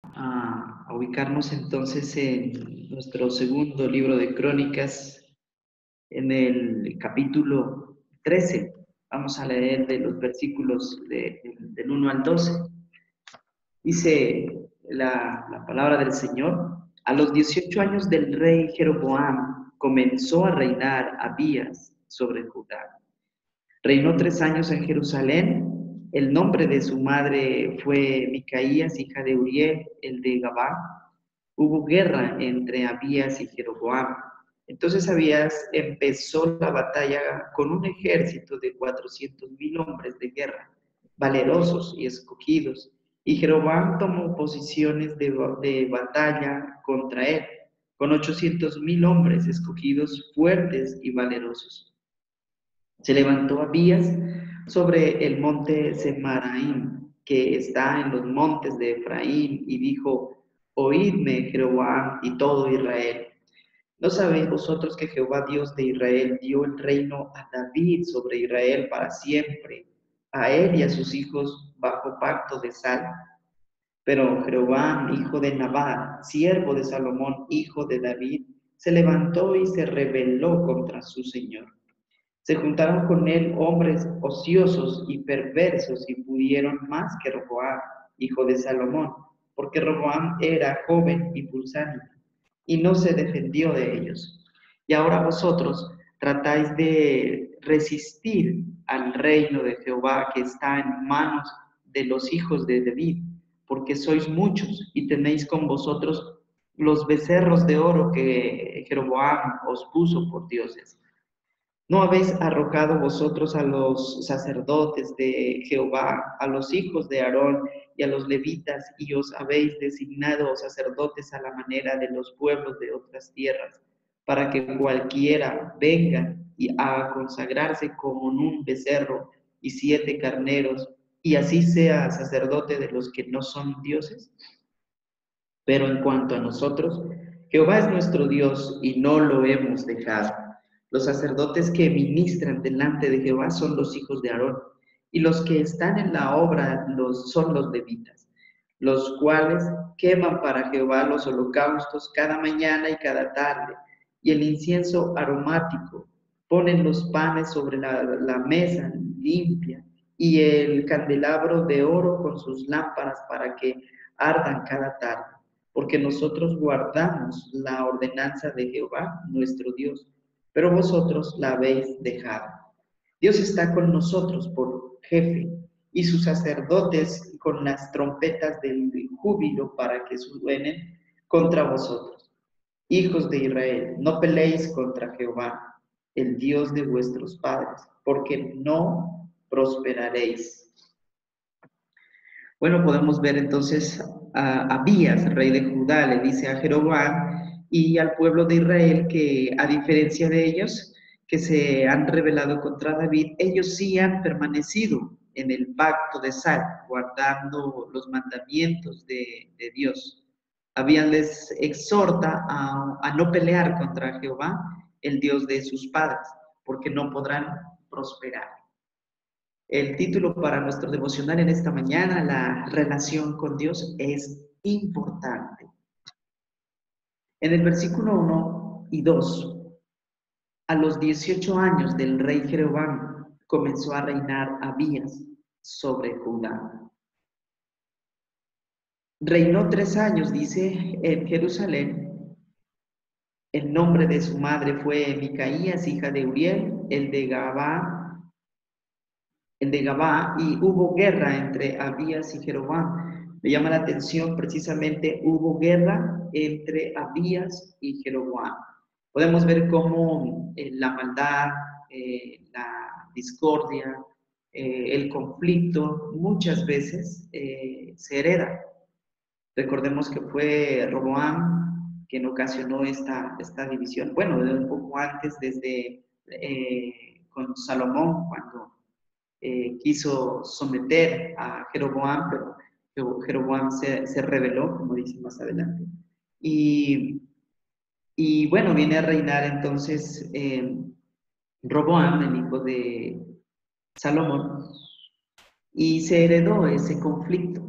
a ubicarnos entonces en nuestro segundo libro de Crónicas, en el capítulo 13. Vamos a leer de los versículos del 1 al 12. Dice la palabra del Señor: a los 18 años del rey Jeroboam comenzó a reinar Abías sobre Judá. Reinó 3 años en Jerusalén. El nombre de su madre fue Micaías, hija de Uriel, el de Gabá. Hubo guerra entre Abías y Jeroboam. Entonces Abías empezó la batalla con un ejército de 400,000 hombres de guerra, valerosos y escogidos, y Jeroboam tomó posiciones de batalla contra él, con 800,000 hombres escogidos, fuertes y valerosos. Se levantó Abías sobre el monte Semaraim, que está en los montes de Efraín, y dijo: oídme, Jeroboam y todo Israel. ¿No sabéis vosotros que Jehová Dios de Israel dio el reino a David sobre Israel para siempre, a él y a sus hijos bajo pacto de sal? Pero Jeroboam, hijo de Nabat, siervo de Salomón, hijo de David, se levantó y se rebeló contra su señor. Se juntaron con él hombres ociosos y perversos y pudieron más que Roboam, hijo de Salomón, porque Roboam era joven y pulsánime, y no se defendió de ellos. Y ahora vosotros tratáis de resistir al reino de Jehová que está en manos de los hijos de David, porque sois muchos y tenéis con vosotros los becerros de oro que Jeroboam os puso por dioses. ¿No habéis arrojado vosotros a los sacerdotes de Jehová, a los hijos de Aarón y a los levitas, y os habéis designado sacerdotes a la manera de los pueblos de otras tierras, para que cualquiera venga a consagrarse con un becerro y 7 carneros, y así sea sacerdote de los que no son dioses? Pero en cuanto a nosotros, Jehová es nuestro Dios y no lo hemos dejado. Los sacerdotes que ministran delante de Jehová son los hijos de Aarón, y los que están en la obra son los levitas, los cuales queman para Jehová los holocaustos cada mañana y cada tarde, y el incienso aromático. Ponen los panes sobre la mesa limpia, y el candelabro de oro con sus lámparas para que ardan cada tarde, porque nosotros guardamos la ordenanza de Jehová, nuestro Dios, pero vosotros la habéis dejado. Dios está con nosotros por jefe, y sus sacerdotes con las trompetas del júbilo para que suenen contra vosotros. Hijos de Israel, no peleéis contra Jehová, el Dios de vuestros padres, porque no prosperaréis. Bueno, podemos ver entonces a Abías, rey de Judá, le dice a Jeroboam y al pueblo de Israel que, a diferencia de ellos, que se han rebelado contra David, ellos sí han permanecido en el pacto de sal, guardando los mandamientos de Dios. Abías les exhorta a no pelear contra Jehová, el Dios de sus padres, porque no podrán prosperar. El título para nuestro devocional en esta mañana: la relación con Dios es importante. En el versículo 1 y 2, a los 18 años del rey Jeroboam comenzó a reinar Abías sobre Judá. Reinó 3 años, dice, en Jerusalén. El nombre de su madre fue Micaías, hija de Uriel, el de Gabá, y hubo guerra entre Abías y Jeroboam. Me llama la atención precisamente, hubo guerra entre Abías y Jeroboam. Podemos ver cómo la maldad, la discordia, el conflicto muchas veces se hereda. Recordemos que fue Roboam quien ocasionó esta división. Bueno, un poco antes, desde con Salomón, cuando quiso someter a Jeroboam, pero Jeroboam se rebeló, como dice más adelante. Y, y bueno, viene a reinar entonces Roboam, el hijo de Salomón, y se heredó ese conflicto.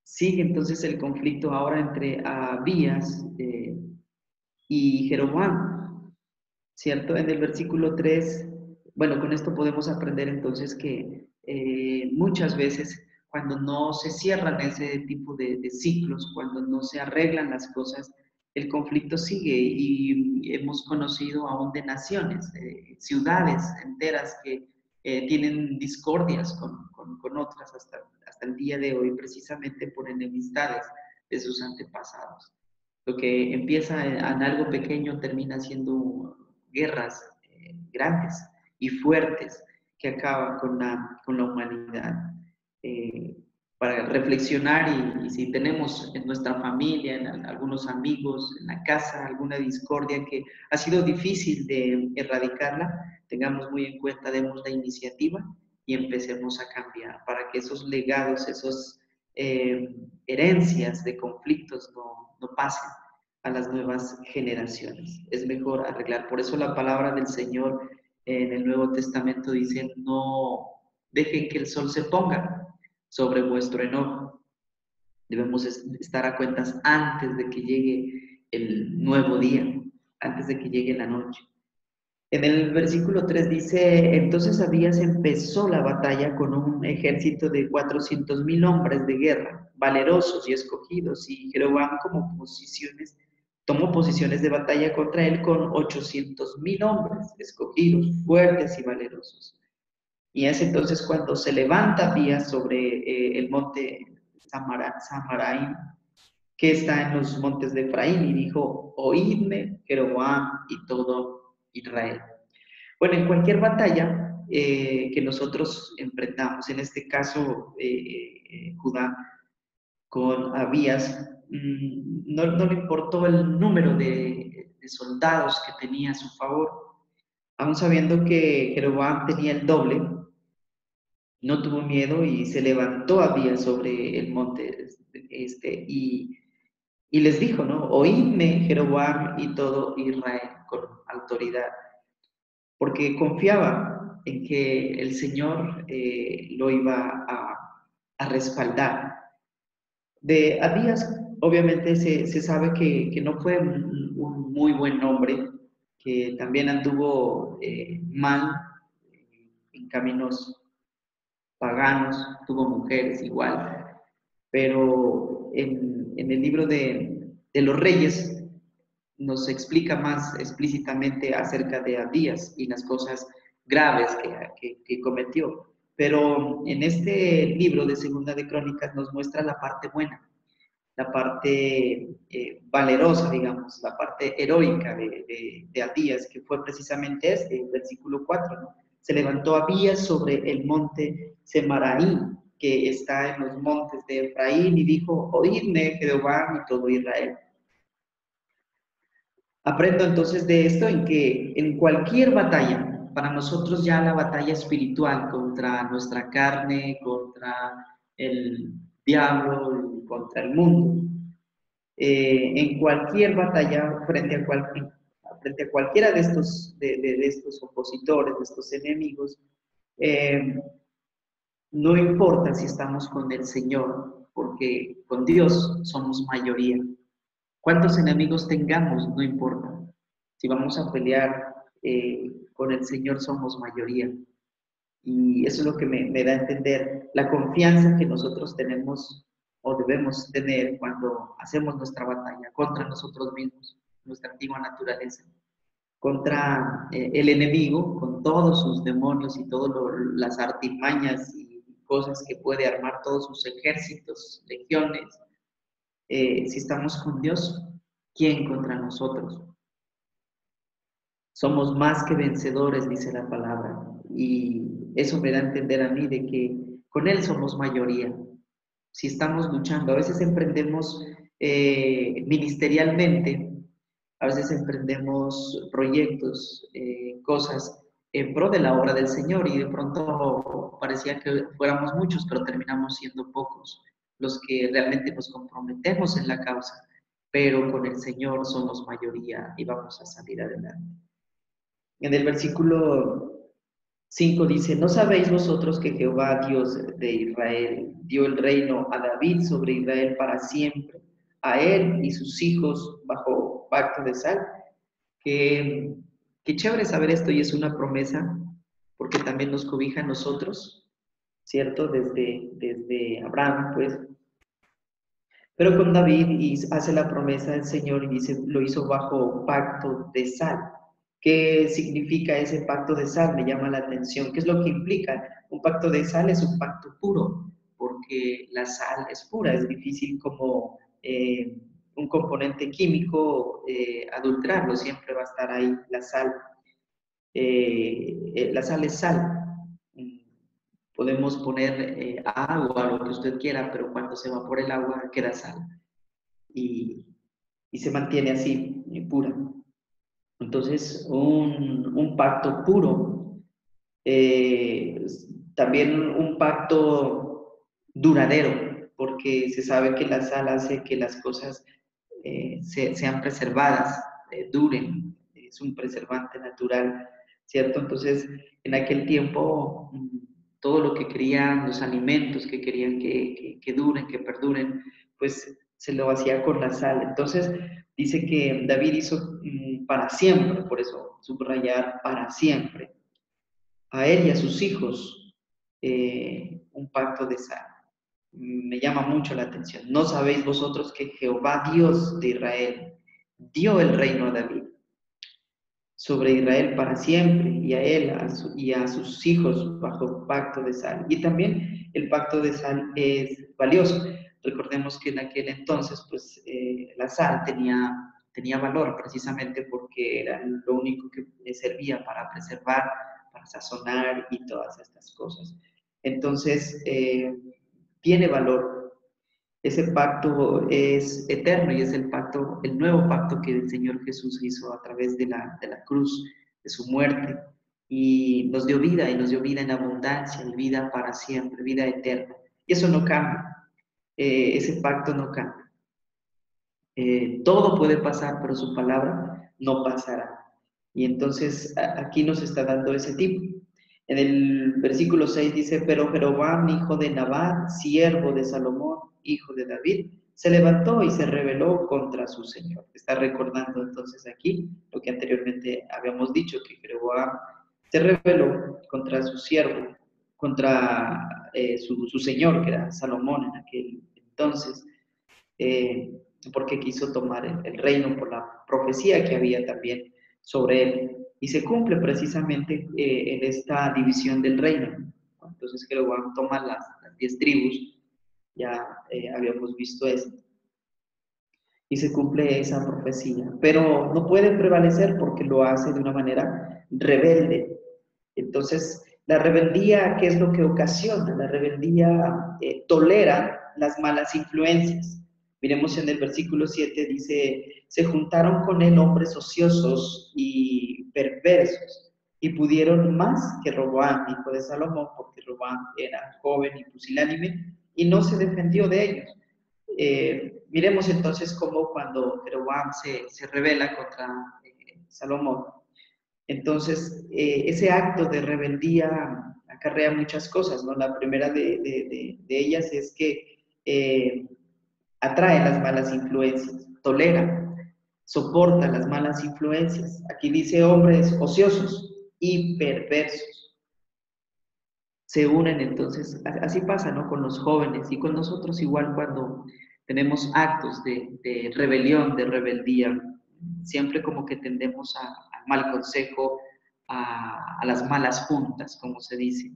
Sigue entonces el conflicto ahora entre Abías y Jeroboam, ¿cierto? En el versículo 3, bueno, con esto podemos aprender entonces que muchas veces cuando no se cierran ese tipo de ciclos, cuando no se arreglan las cosas, el conflicto sigue y hemos conocido aún de naciones, ciudades enteras que tienen discordias con otras hasta el día de hoy, precisamente por enemistades de sus antepasados. Lo que empieza en algo pequeño termina siendo guerras grandes y fuertes que acaban con la humanidad. Eh, para reflexionar y si tenemos en nuestra familia, en algunos amigos, en la casa, alguna discordia que ha sido difícil de erradicarla, tengamos muy en cuenta, demos la iniciativa y empecemos a cambiar para que esos legados, esos herencias de conflictos no pasen a las nuevas generaciones. Es mejor arreglar. Por eso la palabra del Señor en el Nuevo Testamento dice, no dejen que el sol se ponga sobre vuestro enojo. Debemos estar a cuentas antes de que llegue el nuevo día, antes de que llegue la noche. En el versículo 3 dice, entonces Abías empezó la batalla con un ejército de 400,000 hombres de guerra, valerosos y escogidos, y Jeroboam tomó posiciones de batalla contra él con 800,000 hombres escogidos, fuertes y valerosos. Y es entonces cuando se levanta Abías sobre el monte Samaraim, que está en los montes de Efraín, y dijo, oídme, Jeroboam y todo Israel. Bueno, en cualquier batalla que nosotros enfrentamos, en este caso Judá con Abías, no le importó el número de soldados que tenía a su favor, aun sabiendo que Jeroboam tenía el doble, no tuvo miedo y se levantó Abías sobre el monte y les dijo, ¿no? Oídme, Jeroboam y todo Israel, con autoridad, porque confiaba en que el Señor lo iba a respaldar. De Abías, obviamente, se sabe que no fue un muy buen hombre, que también anduvo mal en caminos paganos, tuvo mujeres igual, pero en el libro de los Reyes nos explica más explícitamente acerca de Abías y las cosas graves que cometió. Pero en este libro de Segunda de Crónicas nos muestra la parte buena, la parte valerosa, digamos, la parte heroica de Abías, que fue precisamente el versículo 4, ¿no? Se levantó Abías sobre el monte Semaraín, que está en los montes de Efraín, y dijo, oídme, Jehová y todo Israel. Aprendo entonces de esto en que en cualquier batalla, para nosotros ya la batalla espiritual contra nuestra carne, contra el diablo, contra el mundo, en cualquier batalla frente a cualquiera de estos opositores, de estos enemigos, eh, no importa si estamos con el Señor, porque con Dios somos mayoría. ¿Cuántos enemigos tengamos? No importa. Si vamos a pelear con el Señor, somos mayoría. Y eso es lo que me da a entender la confianza que nosotros tenemos o debemos tener cuando hacemos nuestra batalla contra nosotros mismos, nuestra antigua naturaleza, contra el enemigo, con todos sus demonios y todas las artimañas y cosas que puede armar, todos sus ejércitos, legiones. Si estamos con Dios, ¿quién contra nosotros? Somos más que vencedores, dice la palabra. Y eso me da a entender a mí de que con Él somos mayoría. Si estamos luchando, a veces emprendemos ministerialmente, a veces emprendemos proyectos, cosas en pro de la obra del Señor y de pronto parecía que fuéramos muchos, pero terminamos siendo pocos los que realmente nos comprometemos en la causa, pero con el Señor somos mayoría y vamos a salir adelante. En el versículo 5 dice, ¿no sabéis vosotros que Jehová, Dios de Israel, dio el reino a David sobre Israel para siempre, a él y sus hijos bajo pacto de sal? Qué, qué chévere saber esto y es una promesa porque también nos cobija a nosotros, ¿cierto? Desde Abraham, pues. Pero con David hace la promesa del Señor y dice, lo hizo bajo pacto de sal. ¿Qué significa ese pacto de sal? Me llama la atención. ¿Qué es lo que implica? Un pacto de sal es un pacto puro, porque la sal es pura, es difícil como un componente químico adulterarlo, siempre va a estar ahí la sal. La sal es sal. Mm, Podemos poner agua, lo que usted quiera, pero cuando se evapora el agua queda sal y, y se mantiene así, pura. Entonces, un pacto puro, eh, también un pacto duradero, porque se sabe que la sal hace que las cosas sean preservadas, duren, es un preservante natural, ¿cierto? Entonces, en aquel tiempo, todo lo que querían, los alimentos que querían que duren, que perduren, pues se lo hacía con la sal. Entonces, dice que David hizo para siempre, por eso subrayar para siempre, a él y a sus hijos un pacto de sal. Me llama mucho la atención. ¿No sabéis vosotros que Jehová, Dios de Israel, dio el reino a David sobre Israel para siempre y a él y a sus hijos bajo pacto de sal? Y también el pacto de sal es valioso. Recordemos que en aquel entonces, pues, la sal tenía valor precisamente porque era lo único que servía para preservar, para sazonar y todas estas cosas. Entonces, tiene valor. Ese pacto es eterno y es el pacto, el nuevo pacto que el Señor Jesús hizo a través de la cruz, de su muerte, y nos dio vida, y nos dio vida en abundancia, y vida para siempre, vida eterna. Y eso no cambia, ese pacto no cambia. Todo puede pasar, pero su palabra no pasará. Y entonces aquí nos está dando ese tipo. En el versículo 6 dice, pero Jeroboam, hijo de Nabat, siervo de Salomón, hijo de David, se levantó y se rebeló contra su señor. Está recordando entonces aquí lo que anteriormente habíamos dicho, que Jeroboam se rebeló contra su siervo, contra su señor, que era Salomón en aquel entonces. Porque quiso tomar el reino por la profecía que había también sobre él. Y se cumple precisamente en esta división del reino. Entonces Jeroboam toma las 10 tribus, ya habíamos visto esto, y se cumple esa profecía. Pero no puede prevalecer porque lo hace de una manera rebelde. Entonces, la rebeldía, ¿qué es lo que ocasiona? La rebeldía tolera las malas influencias. Miremos en el versículo 7, dice, se juntaron con él hombres ociosos y perversos, y pudieron más que Roboam, hijo de Salomón, porque Roboam era joven y pusilánime, y no se defendió de ellos. Miremos entonces cómo cuando Jeroboam se rebela contra Salomón, entonces ese acto de rebeldía acarrea muchas cosas, ¿no? La primera de ellas es que atrae las malas influencias, tolera, soporta las malas influencias. Aquí dice hombres ociosos y perversos. Se unen entonces, así pasa, ¿no? Con los jóvenes y con nosotros igual cuando tenemos actos de rebelión, de rebeldía, siempre como que tendemos al mal consejo, a las malas juntas, como se dice.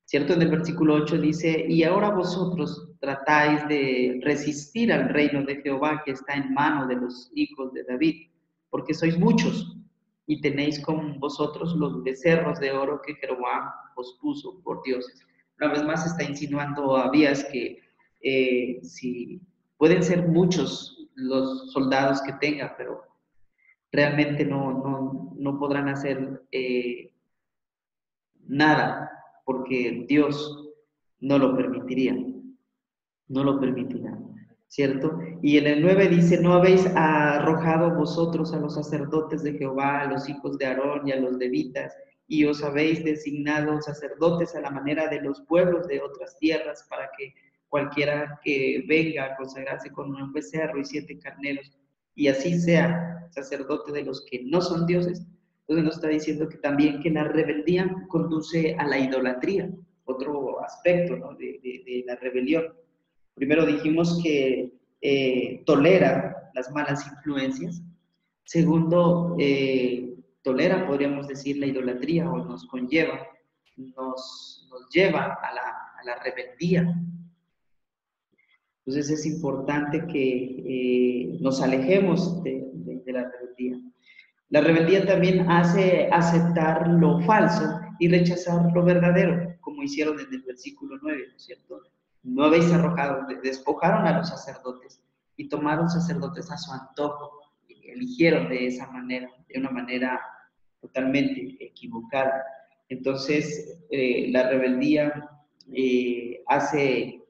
¿Cierto? En el versículo 8 dice, y ahora vosotros tratáis de resistir al reino de Jehová que está en mano de los hijos de David, porque sois muchos y tenéis con vosotros los becerros de oro que Jeroboam os puso por dioses. Una vez más está insinuando a Abías que si pueden ser muchos los soldados que tenga, pero realmente no podrán hacer nada, porque Dios no lo permitiría, no lo permitirá, ¿cierto? Y en el 9 dice, ¿no habéis arrojado vosotros a los sacerdotes de Jehová, a los hijos de Aarón y a los levitas, y os habéis designado sacerdotes a la manera de los pueblos de otras tierras, para que cualquiera que venga a consagrarse con un becerro y 7 carneros, y así sea sacerdote de los que no son dioses. Entonces nos está diciendo que también que la rebeldía conduce a la idolatría, otro aspecto, ¿no?, de la rebelión. Primero dijimos que tolera las malas influencias. Segundo, tolera, podríamos decir, la idolatría, o nos conlleva, nos lleva a la rebeldía. Entonces es importante que nos alejemos de la rebeldía. La rebeldía también hace aceptar lo falso y rechazar lo verdadero, como hicieron en el versículo 9, ¿no es cierto? No habéis arrojado, despojaron a los sacerdotes y tomaron sacerdotes a su antojo, y eligieron de esa manera, de una manera totalmente equivocada. Entonces, la rebeldía hace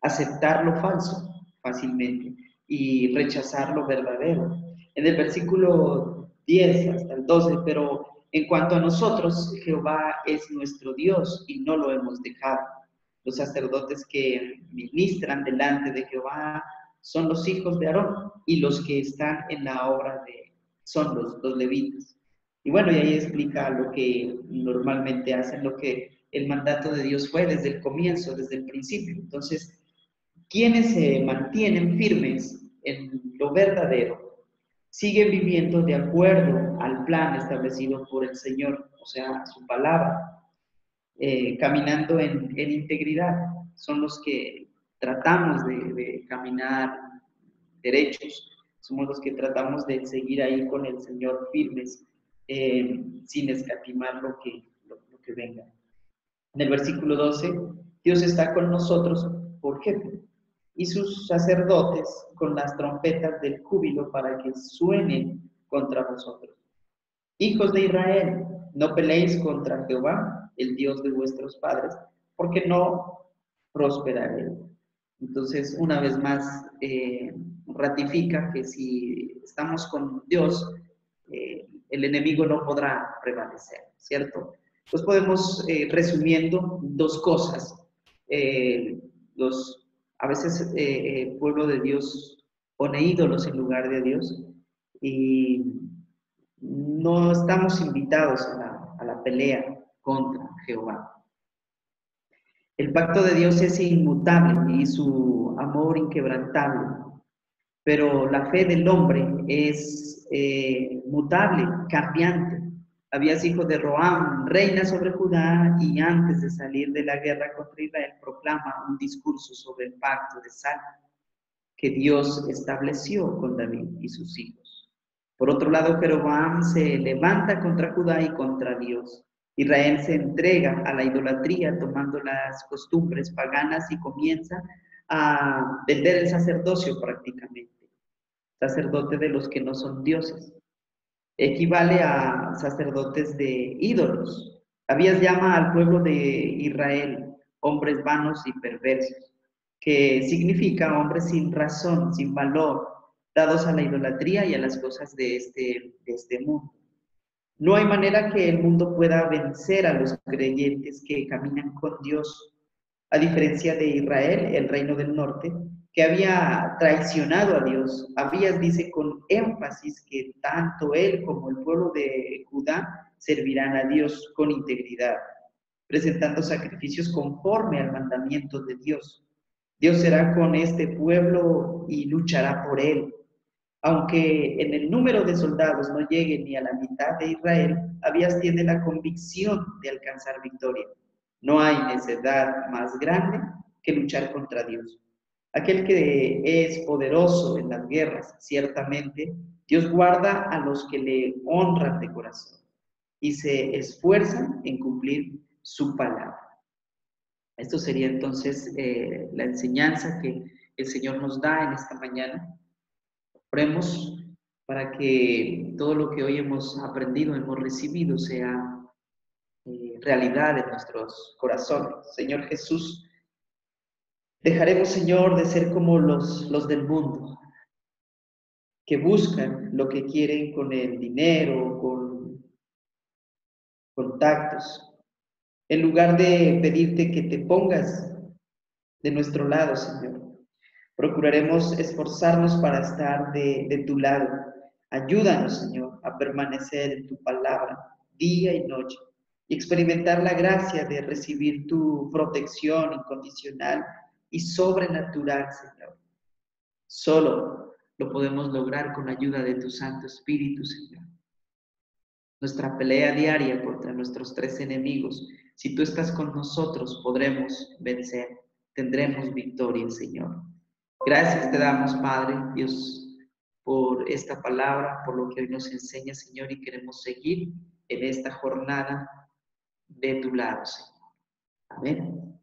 aceptar lo falso fácilmente y rechazar lo verdadero. En el versículo 10 hasta el 12, pero en cuanto a nosotros, Jehová es nuestro Dios y no lo hemos dejado. Los sacerdotes que ministran delante de Jehová son los hijos de Aarón, y los que están en la obra son los levitas. Y bueno, y ahí explica lo que normalmente hacen, lo que el mandato de Dios fue desde el comienzo, desde el principio. Entonces, quienes se mantienen firmes en lo verdadero, siguen viviendo de acuerdo al plan establecido por el Señor, o sea, su palabra, caminando en integridad. Son los que tratamos de caminar derechos, somos los que tratamos de seguir ahí con el Señor firmes, sin escatimar lo que venga. En el versículo 12, Dios está con nosotros por jefe, y sus sacerdotes con las trompetas del júbilo para que suenen contra vosotros. Hijos de Israel, no peleéis contra Jehová, el Dios de vuestros padres, porque no prosperaré. Entonces, una vez más, ratifica que si estamos con Dios, el enemigo no podrá prevalecer, ¿cierto? Pues podemos, resumiendo, dos cosas. A veces el pueblo de Dios pone ídolos en lugar de Dios, y no estamos invitados a la pelea contra Jehová. El pacto de Dios es inmutable y su amor inquebrantable, pero la fe del hombre es mutable, cambiante. Habías hijo de Roam, reina sobre Judá, y antes de salir de la guerra contra Israel proclama un discurso sobre el pacto de sal que Dios estableció con David y sus hijos. Por otro lado, Jeroboam se levanta contra Judá y contra Dios. Israel se entrega a la idolatría tomando las costumbres paganas y comienza a vender el sacerdocio prácticamente. Sacerdote de los que no son dioses. Equivale a sacerdotes de ídolos. Abías llama al pueblo de Israel hombres vanos y perversos, que significa hombres sin razón, sin valor, dados a la idolatría y a las cosas de este mundo. No hay manera que el mundo pueda vencer a los creyentes que caminan con Dios, a diferencia de Israel, el reino del norte, que había traicionado a Dios. Abías dice con énfasis que tanto él como el pueblo de Judá servirán a Dios con integridad, presentando sacrificios conforme al mandamiento de Dios. Dios será con este pueblo y luchará por él. Aunque en el número de soldados no llegue ni a la mitad de Israel, Abías tiene la convicción de alcanzar victoria. No hay necedad más grande que luchar contra Dios. Aquel que es poderoso en las guerras, ciertamente, Dios guarda a los que le honran de corazón y se esfuerzan en cumplir su palabra. Esto sería entonces la enseñanza que el Señor nos da en esta mañana. Oremos para que todo lo que hoy hemos aprendido, hemos recibido, sea realidad en nuestros corazones. Señor Jesús, dejaremos, Señor, de ser como los del mundo, que buscan lo que quieren con el dinero, contactos. En lugar de pedirte que te pongas de nuestro lado, Señor, procuraremos esforzarnos para estar de tu lado. Ayúdanos, Señor, a permanecer en tu palabra día y noche y experimentar la gracia de recibir tu protección incondicional y sobrenatural, Señor. Solo lo podemos lograr con la ayuda de tu Santo Espíritu, Señor. Nuestra pelea diaria contra nuestros tres enemigos, si tú estás con nosotros, podremos vencer, tendremos victoria, Señor. Gracias te damos, Padre, Dios, por esta palabra, por lo que hoy nos enseña, Señor, y queremos seguir en esta jornada de tu lado, Señor. Amén.